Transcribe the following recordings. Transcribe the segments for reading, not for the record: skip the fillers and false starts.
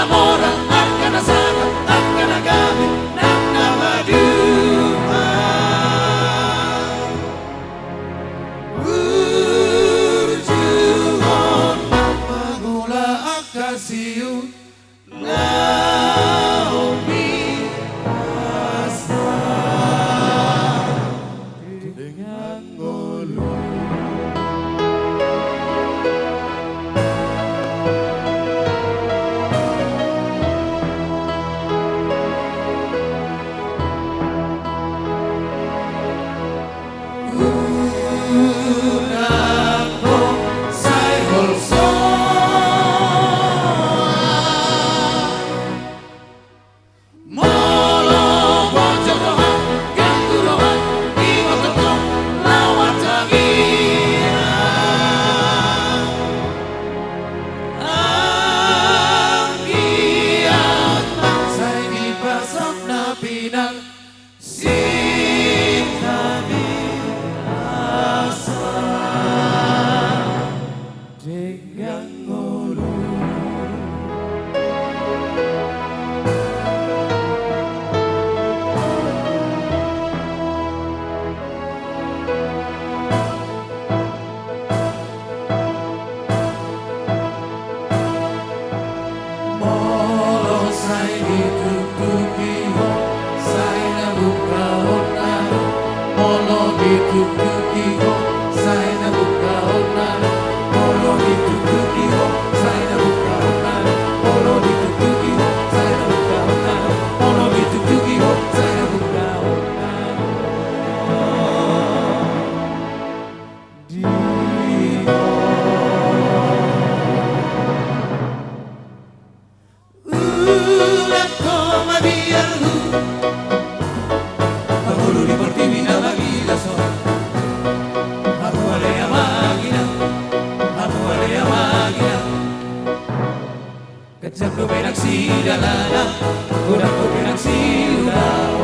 innamora akkana sana akkana gabe nama duma urjuon magula akasiu Naomi Asma dengan ngolu Pinang Sintami Asma dengan ngolu Molo sai ditutupi ditutupi ho, sai na buka onano. Molo ditutupi ho, sai na buka onano. Molo ditutupi ho, sai na buka onano. Molo ditutupi ho, sai na buka onano. Una coma biarlu. Aku di Portimina Magila so. Aku ada yang magina. Kejam do benak si dalana, kurang do benak si udao.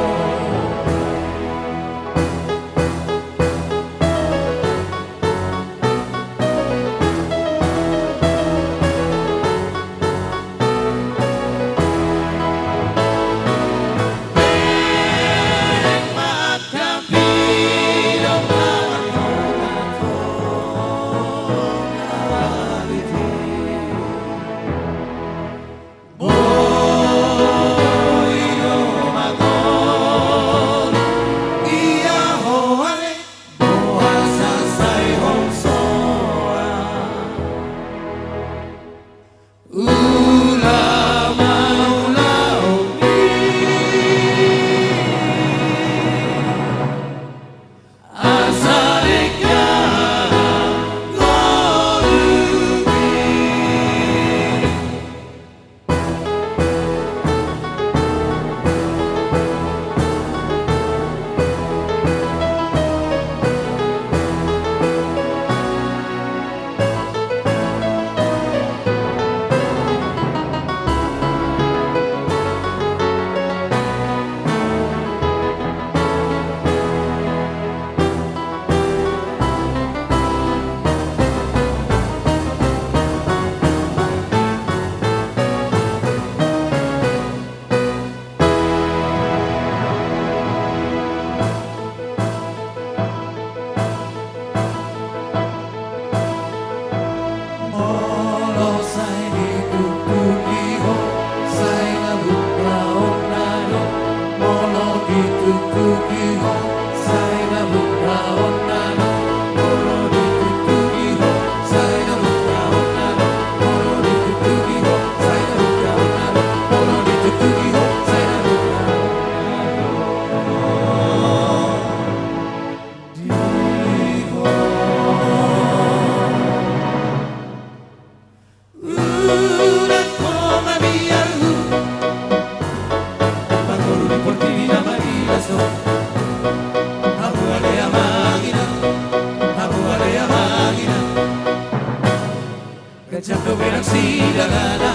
Kejam do benak si dalana,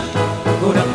kurang